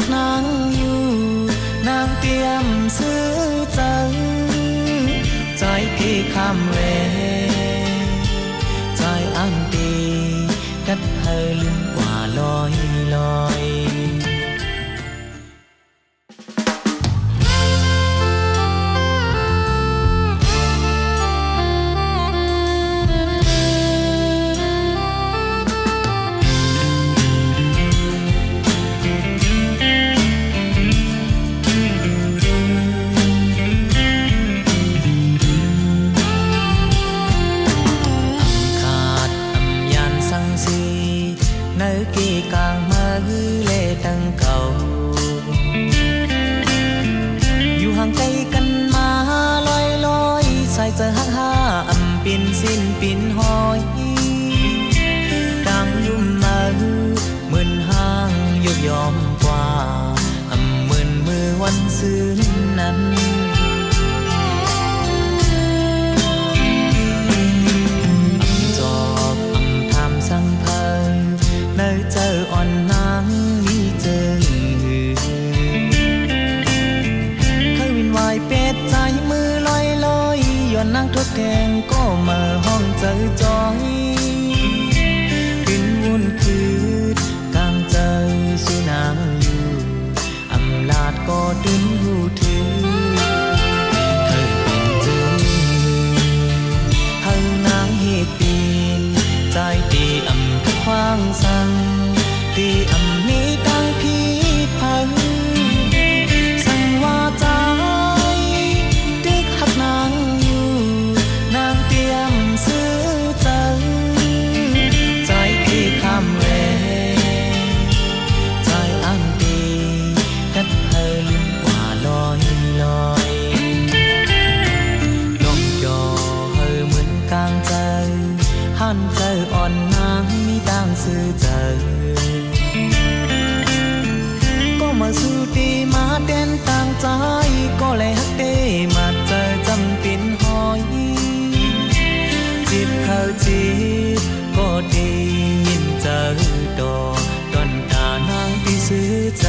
กนางอยู่นางเตรียมซื้อใจใจที่คำเวใจอันดีกัดเธอลืมกว่าลอยลอยกลางมาฮือเลตั้งเก่าอยู่ห่างไกลกันมาลอยลอยใส่เจอหักห้าปิ่นสิ้นปิ่นหอยดังยุ่มมาฮือเหมือนห้างยกยอมกว่าเหมือนมือวันซื่นนั้นจอบทำสังเพลินเนื้อเจออ่อนนางมีเจอเคยวินวายเป็ดใจมือลอยลอยย้อนนางทดแทงก็มาห้องเจอจอยขึ้นวุ่นคืดกลางเจอสุนางอยู่อำลาดก็ดึงหูถือเคยเป็นเจอเฮานางเหตุปีนใจตีควางสังที่มีตั้งผิดพังสั่งว่าใจดึกหักนางอยู่นางเตรียมซื้อใจใจที่คำเวใจอันดีกัดเธอลืมกว่าลอยลอยลองยอเธอเหมือนกลางใจหันใจอ่อนนางมีต่างซื่อใจก็มาสู่ตีมาเต้นต่างใจก็เลยฮักเตมาเจอจำปิ่นหอยจิบเข้าจิบก็ดียินเจอดอกต้นตานางที่ซื่อใจ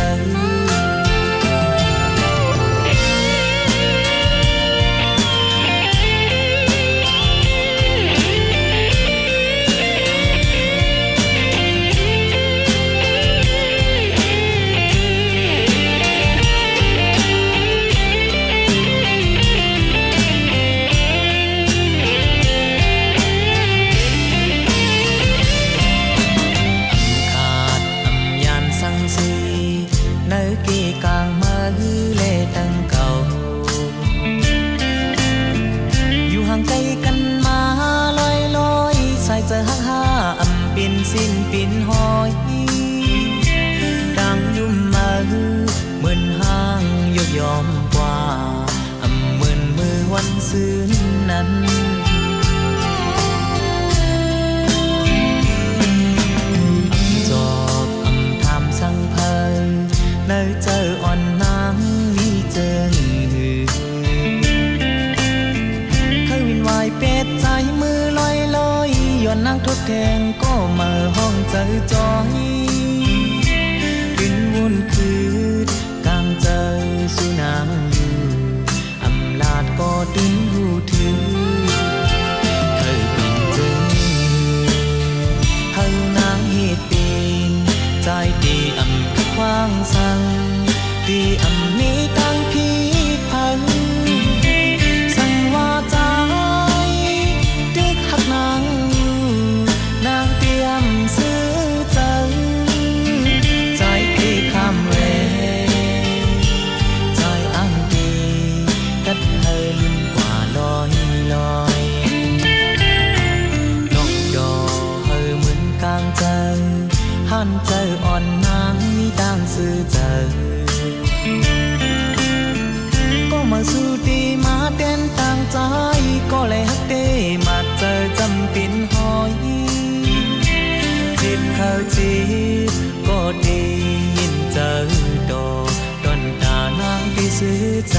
กลางมาฮือเลตั้งเก่าอยู่ห่างไกลกันมาลอยลอยใส่เจอหักห้าปิ่นสิ้นปิ่นหอยดังยุ่มมาฮือเหมือนห้างยกยอมกว่าเหมือนมือวันซื่นนั้นจอบทำสังเพลินเนื้อเจออ่อนนางมีเจอเคยวินวายเป็ดใจมือลอยลอยย้อนนางทดแทงก็มาห้องเจอจอยขึ้นวุ่นคืดกลางเจอสุนางอยู่อำลาดก็ดึงหูถือเคยเป็นเจอเฮานางเหตุปีนใจดีควางสังที่มีตั้งผิดพังสั่งว่าใจดึกหักนางอยู่นางเตรียมซื้อใจใจที่คำเวใจอันดีกัดเธอลืมกว่าลอยลอยนกยอเธอเหมือนกลางใจหันใจอ่อนนางมีต่างซื่อใจก็มาสู่ตีมาเต้นต่างใจก็เลยฮักเตมาเจอจำปิ่นหอยจิบเข้าจิบก็ดียินเจอดอกต้นตานางที่ซื่อใจ